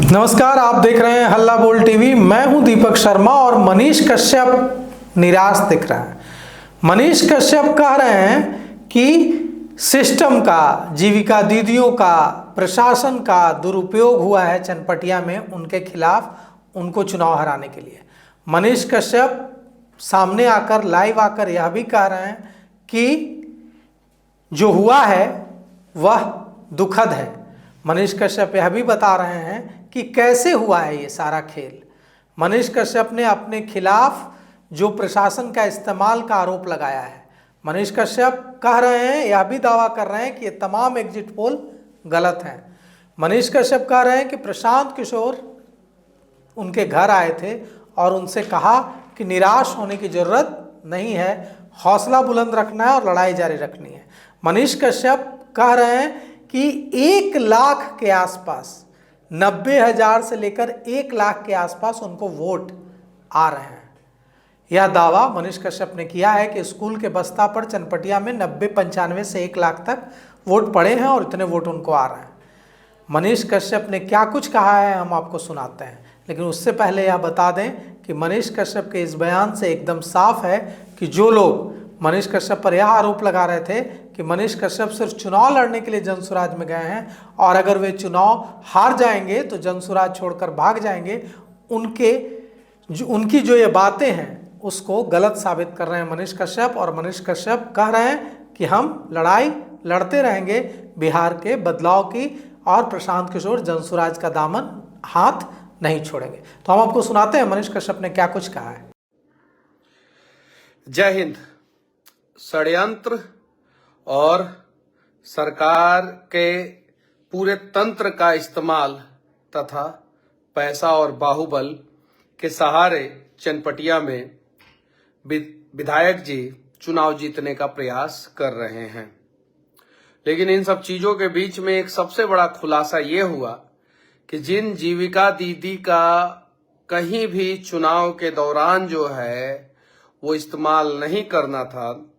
नमस्कार, आप देख रहे हैं हल्ला बोल टीवी। मैं हूं दीपक शर्मा और मनीष कश्यप निराश दिख रहा है। मनीष कश्यप कह रहे हैं कि सिस्टम का, जीविका दीदियों का, प्रशासन का दुरुपयोग हुआ है चनपटिया में उनके खिलाफ, उनको चुनाव हराने के लिए। मनीष कश्यप सामने आकर, लाइव आकर यह भी कह रहे हैं कि जो हुआ है वह दुखद है। मनीष कश्यप यह भी बता रहे हैं कि कैसे हुआ है ये सारा खेल। मनीष कश्यप ने अपने खिलाफ जो प्रशासन का इस्तेमाल का आरोप लगाया है। मनीष कश्यप कह रहे हैं, यह भी दावा कर रहे हैं कि ये तमाम एग्जिट पोल गलत हैं। मनीष कश्यप कह रहे हैं कि प्रशांत किशोर उनके घर आए थे और उनसे कहा कि निराश होने की जरूरत नहीं है, हौसला बुलंद रखना है और लड़ाई जारी रखनी है। मनीष कश्यप कह रहे हैं कि 1 लाख के आसपास, 90,000 से लेकर 1 लाख के आसपास उनको वोट आ रहे हैं। यह दावा मनीष कश्यप ने किया है कि स्कूल के बस्ता पर चनपटिया में 90-95 से 1 लाख तक वोट पड़े हैं और इतने वोट उनको आ रहे हैं। मनीष कश्यप ने क्या कुछ कहा है हम आपको सुनाते हैं, लेकिन उससे पहले यह बता दें कि मनीष कश्यप के इस बयान से एकदम साफ है कि जो लोग मनीष कश्यप पर यह आरोप लगा रहे थे कि मनीष कश्यप सिर्फ चुनाव लड़ने के लिए जनसुराज में गए हैं और अगर वे चुनाव हार जाएंगे तो जनसुराज छोड़कर भाग जाएंगे, उनकी जो ये बातें हैं उसको गलत साबित कर रहे हैं मनीष कश्यप। और मनीष कश्यप कह रहे हैं कि हम लड़ाई लड़ते रहेंगे बिहार के बदलाव की, और प्रशांत किशोर जनसुराज का दामन हाथ नहीं छोड़ेंगे। तो हम आपको सुनाते हैं मनीष कश्यप ने क्या कुछ कहा है। जय हिंद। षड्यंत्र और सरकार के पूरे तंत्र का इस्तेमाल तथा पैसा और बाहुबल के सहारे चनपटिया में विधायक जी चुनाव जीतने का प्रयास कर रहे हैं। लेकिन इन सब चीजों के बीच में एक सबसे बड़ा खुलासा ये हुआ कि जिन जीविका दीदी का कहीं भी चुनाव के दौरान जो है वो इस्तेमाल नहीं करना था,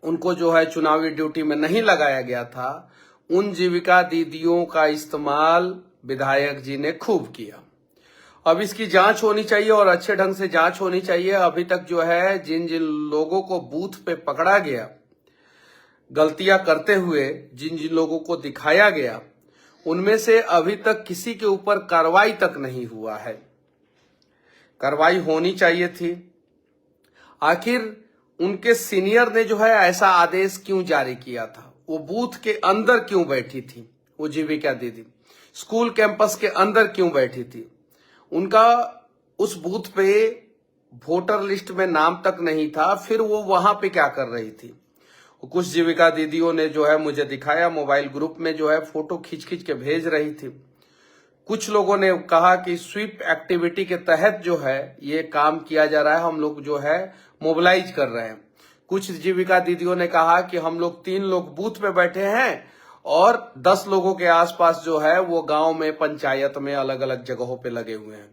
उनको जो है चुनावी ड्यूटी में नहीं लगाया गया था, उन जीविका दीदियों का इस्तेमाल विधायक जी ने खूब किया। अब इसकी जांच होनी चाहिए और अच्छे ढंग से जांच होनी चाहिए। अभी तक जो है जिन जिन लोगों को बूथ पे पकड़ा गया, गलतियां करते हुए जिन जिन लोगों को दिखाया गया, उनमें से अभी तक किसी के ऊपर कार्रवाई तक नहीं हुआ है। कार्रवाई होनी चाहिए थी। आखिर उनके सीनियर ने जो है ऐसा आदेश क्यों जारी किया था? वो बूथ के अंदर क्यों बैठी थी? वो जीविका दीदी स्कूल कैंपस के अंदर क्यों बैठी थी? उनका उस बूथ पे वोटर लिस्ट में नाम तक नहीं था, फिर वो वहां पे क्या कर रही थी? कुछ जीविका दीदियों ने जो है मुझे दिखाया, मोबाइल ग्रुप में जो है फोटो खींच खींच के भेज रही थी। कुछ लोगों ने कहा कि स्वीप एक्टिविटी के तहत जो है ये काम किया जा रहा है, हम लोग जो है मोबिलाइज कर रहे हैं। कुछ जीविका दीदियों ने कहा कि हम लोग 3 लोग बूथ पे बैठे हैं और 10 लोगों के आसपास जो है वो गांव में, पंचायत में, अलग अलग जगहों पे लगे हुए हैं।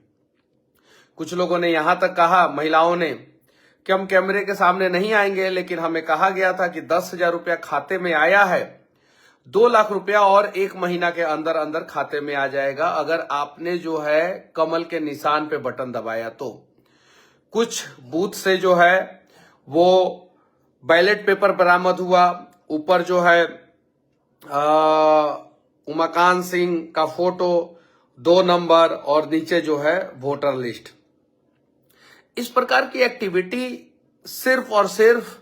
कुछ लोगों ने यहां तक कहा, महिलाओं ने, कि हम कैमरे के सामने नहीं आएंगे, लेकिन हमें कहा गया था कि 10,000 रुपया खाते में आया है, 2 लाख रुपया और 1 महीना के अंदर अंदर खाते में आ जाएगा अगर आपने जो है कमल के निशान पे बटन दबाया तो। कुछ बूथ से जो है वो बैलेट पेपर बरामद हुआ, ऊपर जो है उमाकांत सिंह का फोटो, 2 नंबर और नीचे जो है वोटर लिस्ट। इस प्रकार की एक्टिविटी सिर्फ और सिर्फ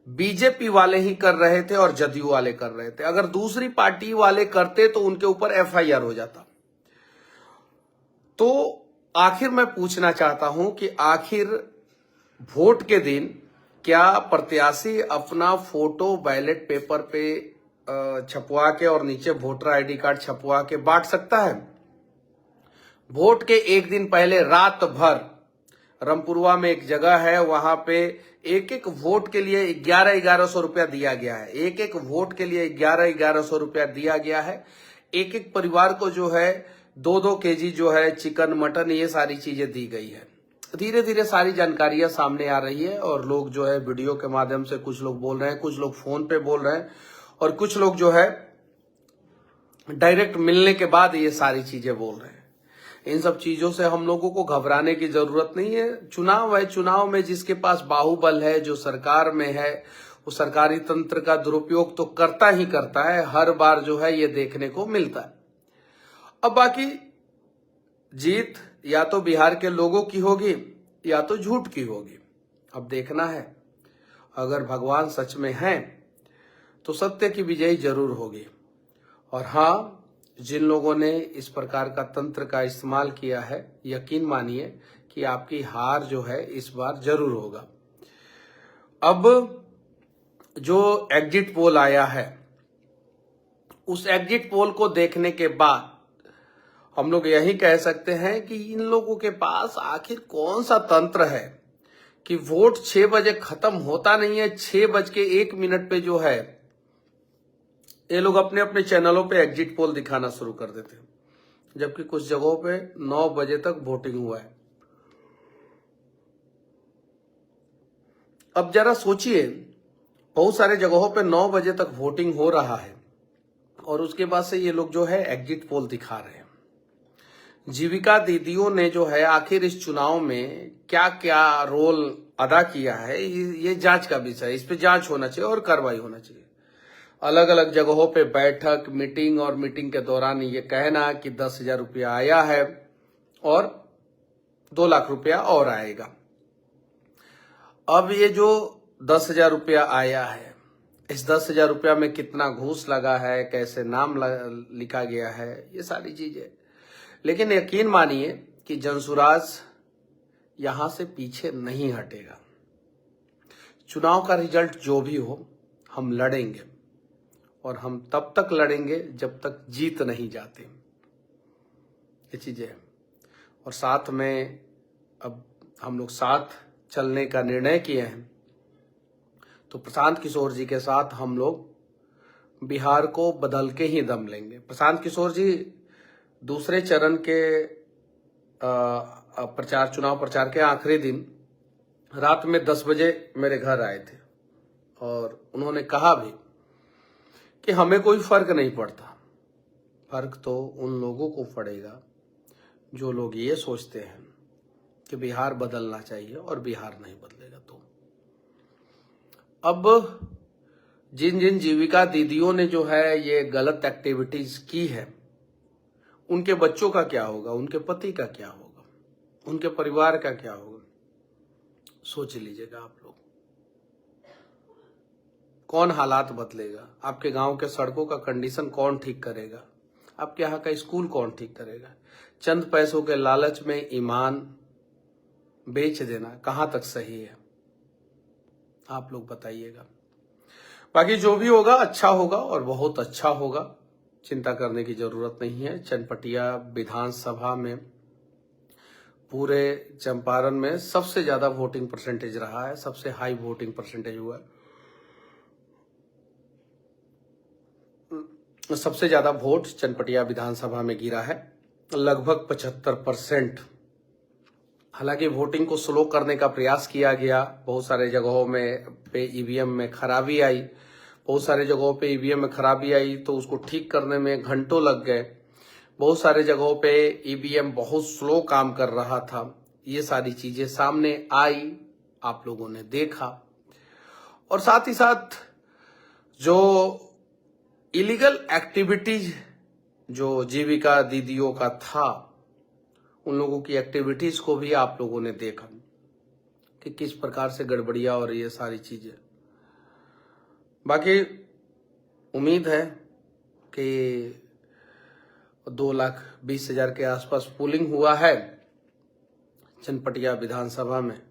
बीजेपी वाले ही कर रहे थे और जदयू वाले कर रहे थे। अगर दूसरी पार्टी वाले करते तो उनके ऊपर एफआईआर हो जाता। तो आखिर मैं पूछना चाहता हूं कि आखिर वोट के दिन क्या प्रत्याशी अपना फोटो बैलेट पेपर पे छपवा के और नीचे वोटर आईडी कार्ड छपवा के बांट सकता है? वोट के एक दिन पहले रात भर रामपुरवा में एक जगह है, वहां पे एक एक वोट के लिए 1100 रुपया दिया गया है। एक एक वोट के लिए 1100 रुपया दिया गया है। एक एक परिवार को जो है 2-2 केजी जो है चिकन, मटन, ये सारी चीजें दी गई है। धीरे धीरे सारी जानकारियां सामने आ रही है और लोग जो है वीडियो के माध्यम से, कुछ लोग बोल रहे हैं, कुछ लोग फोन पे बोल रहे हैं और कुछ लोग जो है डायरेक्ट मिलने के बाद ये सारी चीजें बोल रहे हैं। इन सब चीजों से हम लोगों को घबराने की जरूरत नहीं है। चुनाव है, चुनाव में जिसके पास बाहुबल है, जो सरकार में है, वो सरकारी तंत्र का दुरुपयोग तो करता ही करता है, हर बार जो है ये देखने को मिलता है। अब बाकी जीत या तो बिहार के लोगों की होगी या तो झूठ की होगी, अब देखना है। अगर भगवान सच में हैं तो सत्य की विजय जरूर होगी। और हाँ, जिन लोगों ने इस प्रकार का तंत्र का इस्तेमाल किया है, यकीन मानिए कि आपकी हार जो है इस बार जरूर होगा। अब जो एग्जिट पोल आया है, उस एग्जिट पोल को देखने के बाद हम लोग यही कह सकते हैं कि इन लोगों के पास आखिर कौन सा तंत्र है कि वोट 6 बजे खत्म होता नहीं है, 6:01 पे जो है ये लोग अपने अपने चैनलों पे एग्जिट पोल दिखाना शुरू कर देते हैं, जबकि कुछ जगहों पे 9 बजे तक वोटिंग हुआ है। अब जरा सोचिए, बहुत सारे जगहों पे 9 बजे तक वोटिंग हो रहा है और उसके बाद से ये लोग जो है एग्जिट पोल दिखा रहे हैं। जीविका दीदियों ने जो है आखिर इस चुनाव में क्या क्या रोल अदा किया है, ये जांच का विषय है। इस पे जांच होना चाहिए और कार्रवाई होना चाहिए। अलग अलग जगहों पे बैठक, मीटिंग और मीटिंग के दौरान ये कहना कि 10,000 रुपया आया है और 2 लाख रुपया और आएगा। अब ये जो 10,000 रुपया आया है, इस 10,000 रुपया में कितना घूस लगा है, कैसे नाम लिखा गया है, ये सारी चीजें। लेकिन यकीन मानिए कि जनसुराज यहां से पीछे नहीं हटेगा। चुनाव का रिजल्ट जो भी हो, हम लड़ेंगे और हम तब तक लड़ेंगे जब तक जीत नहीं जाते। ये चीजें हैं। और साथ में अब हम लोग साथ चलने का निर्णय किए हैं, तो प्रशांत किशोर जी के साथ हम लोग बिहार को बदल के ही दम लेंगे। प्रशांत किशोर जी दूसरे चरण के चुनाव प्रचार के आखिरी दिन रात में 10 बजे मेरे घर आए थे और उन्होंने कहा भी कि हमें कोई फर्क नहीं पड़ता, फर्क तो उन लोगों को पड़ेगा जो लोग ये सोचते हैं कि बिहार बदलना चाहिए और बिहार नहीं बदलेगा। तो अब जिन जिन जीविका दीदियों ने जो है ये गलत एक्टिविटीज की है, उनके बच्चों का क्या होगा, उनके पति का क्या होगा, उनके परिवार का क्या होगा, सोच लीजिएगा आप लोग। कौन हालात बदलेगा? आपके गांव के सड़कों का कंडीशन कौन ठीक करेगा? आपके यहाँ का स्कूल कौन ठीक करेगा? चंद पैसों के लालच में ईमान बेच देना कहां तक सही है? आप लोग बताइएगा। बाकी जो भी होगा अच्छा होगा और बहुत अच्छा होगा, चिंता करने की जरूरत नहीं है। चनपटिया विधानसभा में पूरे चंपारण में सबसे ज्यादा वोटिंग परसेंटेज रहा है, सबसे हाई वोटिंग परसेंटेज हुआ है। सबसे ज्यादा वोट चनपटिया विधानसभा में गिरा है, लगभग 75%। हालांकि वोटिंग को स्लो करने का प्रयास किया गया, बहुत सारे जगहों में पे ईवीएम में खराबी आई, बहुत सारे जगहों पे ईवीएम में खराबी आई तो उसको ठीक करने में घंटों लग गए। बहुत सारे जगहों पे ईवीएम बहुत स्लो काम कर रहा था। ये सारी चीजें सामने आई, आप लोगों ने देखा। और साथ ही साथ जो इलीगल एक्टिविटीज जो जीविका दीदियों का था, उन लोगों की एक्टिविटीज को भी आप लोगों ने देखा कि किस प्रकार से गड़बड़िया और ये सारी चीजें। बाकी उम्मीद है कि 2,20,000 के आसपास पोलिंग हुआ है चनपटिया विधानसभा में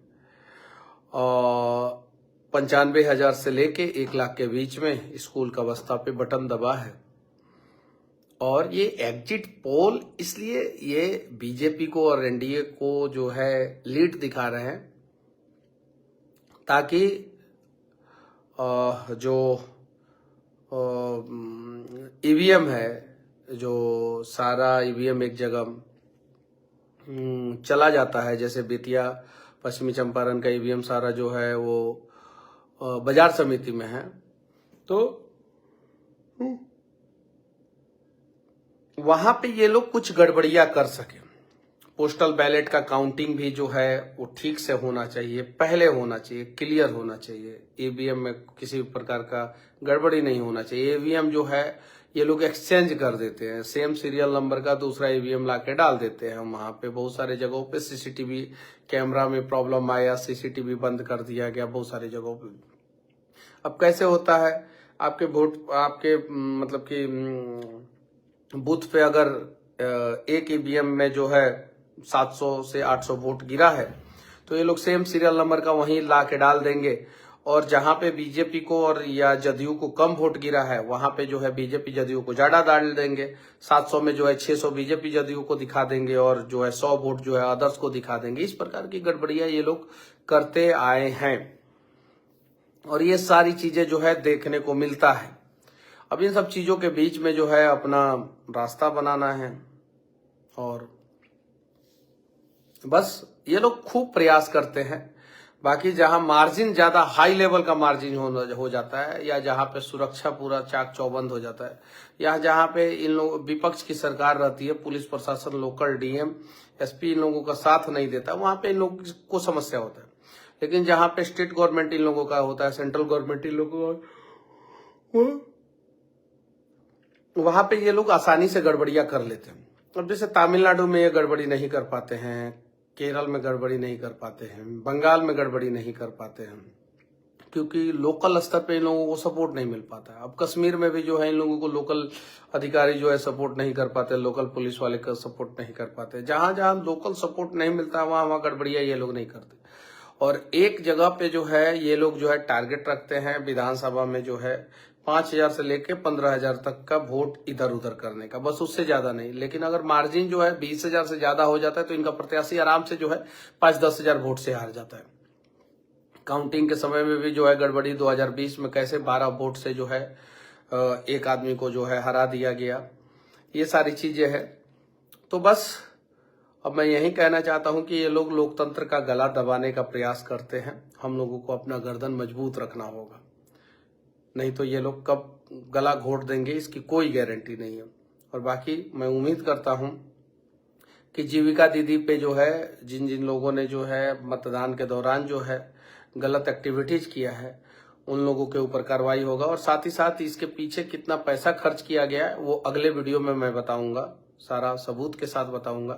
और 95,000 से लेके 1 लाख के बीच में स्कूल का बस्ता पे बटन दबा है। और ये एग्जिट पोल इसलिए ये बीजेपी को और एनडीए को जो है लीड दिखा रहे हैं, ताकि जो ईवीएम है, जो सारा ईवीएम एक जगह चला जाता है, जैसे बेतिया पश्चिमी चंपारण का ईवीएम सारा जो है वो बाजार समिति में है, तो वहां पे ये लोग कुछ गड़बड़ियां कर सके। पोस्टल बैलेट का काउंटिंग भी जो है वो ठीक से होना चाहिए, पहले होना चाहिए, क्लियर होना चाहिए। ईवीएम में किसी प्रकार का गड़बड़ी नहीं होना चाहिए। ईवीएम जो है ये लोग एक्सचेंज कर देते हैं, सेम सीरियल नंबर का दूसरा ईवीएम लाके डाल देते हैं। वहां पे बहुत सारे जगहों पे सीसीटीवी कैमरा में प्रॉब्लम आया, सीसीटीवी बंद कर दिया गया बहुत सारी जगहों पे। अब कैसे होता है, आपके वोट आपके मतलब कि बूथ पे अगर एक ईवीएम में जो है 700 से 800 वोट गिरा है तो ये लोग सेम सीरियल नंबर का वहीं ला के डाल देंगे, और जहां पे बीजेपी को और या जदयू को कम वोट गिरा है वहां पे जो है बीजेपी जदयू को ज्यादा डाल देंगे। 700 में जो है 600 बीजेपी जदयू को दिखा देंगे और जो है 100 वोट जो है अदर्स को दिखा देंगे। इस प्रकार की गड़बड़ियां ये लोग करते आए हैं और ये सारी चीजें जो है देखने को मिलता है। अब इन सब चीजों के बीच में जो है अपना रास्ता बनाना है और बस ये लोग खूब प्रयास करते हैं। बाकी जहां मार्जिन ज्यादा हाई लेवल का मार्जिन हो जाता है या जहां पे सुरक्षा पूरा चाक चौबंद हो जाता है या जहां पे इन लोग विपक्ष की सरकार रहती है, पुलिस प्रशासन, लोकल डीएम, एसपी इन लोगों का साथ नहीं देता, वहां पे इन लोगों को समस्या होता है। लेकिन जहां पे स्टेट गवर्नमेंट इन लोगों का होता है, सेंट्रल गवर्नमेंट इन लोगों का, वहां पे ये लोग आसानी से गड़बड़ियां कर लेते हैं। अब जैसे तमिलनाडु में ये गड़बड़ी नहीं कर पाते हैं, केरल में गड़बड़ी नहीं कर पाते हैं, बंगाल में गड़बड़ी नहीं कर पाते हैं, क्योंकि लोकल स्तर पे इन लोगों को सपोर्ट नहीं मिल पाता है। अब कश्मीर में भी जो है इन लोगों को लोकल अधिकारी जो है सपोर्ट नहीं कर पाते, लोकल पुलिस वाले का सपोर्ट नहीं कर पाते। जहां जहां लोकल सपोर्ट नहीं मिलता वहां वहां गड़बड़ियां ये लोग नहीं करते। और एक जगह पे जो है ये लोग जो है टारगेट रखते हैं विधानसभा में जो है 5,000 से लेके 15,000 तक का वोट इधर उधर करने का, बस उससे ज्यादा नहीं। लेकिन अगर मार्जिन जो है 20,000 से ज्यादा हो जाता है तो इनका प्रत्याशी आराम से जो है 5-10 हजार वोट से हार जाता है। काउंटिंग के समय में भी जो है गड़बड़ी 2020 में कैसे 12 वोट से जो है एक आदमी को जो है हरा दिया गया, ये सारी चीजें है। तो बस अब मैं यही कहना चाहता हूं कि ये लोग लोकतंत्र का गला दबाने का प्रयास करते हैं। हम लोगों को अपना गर्दन मजबूत रखना होगा, नहीं तो ये लोग कब गला घोट देंगे इसकी कोई गारंटी नहीं है। और बाकी मैं उम्मीद करता हूं कि जीविका दीदी पे जो है जिन जिन लोगों ने जो है मतदान के दौरान जो है गलत एक्टिविटीज किया है उन लोगों के ऊपर कार्रवाई होगा। और साथ ही साथ इसके पीछे कितना पैसा खर्च किया गया है वो अगले वीडियो में मैं बताऊंगा, सारा सबूत के साथ बताऊंगा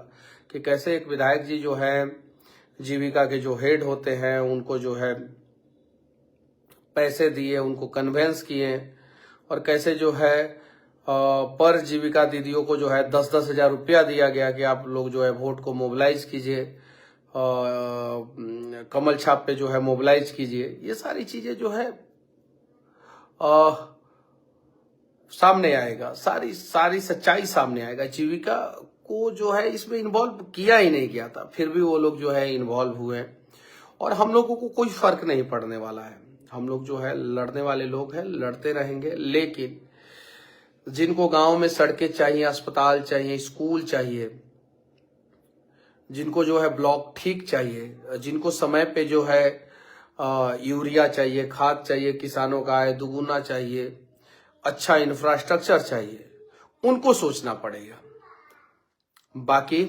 कि कैसे एक विधायक जी जो है जीविका के जो हेड होते हैं उनको जो है पैसे दिए, उनको कन्वेंस किए, और कैसे जो है पर जीविका दीदियों को जो है 10-10 हजार रुपया दिया गया कि आप लोग जो है वोट को मोबिलाइज कीजिए, कमल छाप पे जो है मोबिलाइज कीजिए। ये सारी चीजें जो है सामने आएगा, सारी सच्चाई सामने आएगा। जीविका को जो है इसमें इन्वॉल्व किया ही नहीं गया था, फिर भी वो लोग जो है इन्वॉल्व हुए और हम लोगों को कोई फर्क नहीं पड़ने वाला है। हम लोग जो है लड़ने वाले लोग हैं, लड़ते रहेंगे। लेकिन जिनको गांव में सड़कें चाहिए, अस्पताल चाहिए, स्कूल चाहिए, जिनको जो है ब्लॉक ठीक चाहिए, जिनको समय पे जो है यूरिया चाहिए, खाद चाहिए, किसानों का आय दुगुना चाहिए, अच्छा इंफ्रास्ट्रक्चर चाहिए, उनको सोचना पड़ेगा। बाकी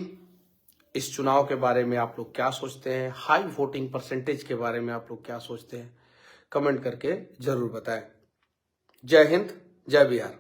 इस चुनाव के बारे में आप लोग क्या सोचते हैं, हाई वोटिंग परसेंटेज के बारे में आप लोग क्या सोचते हैं, कमेंट करके जरूर बताएं। जय हिंद, जय बिहार।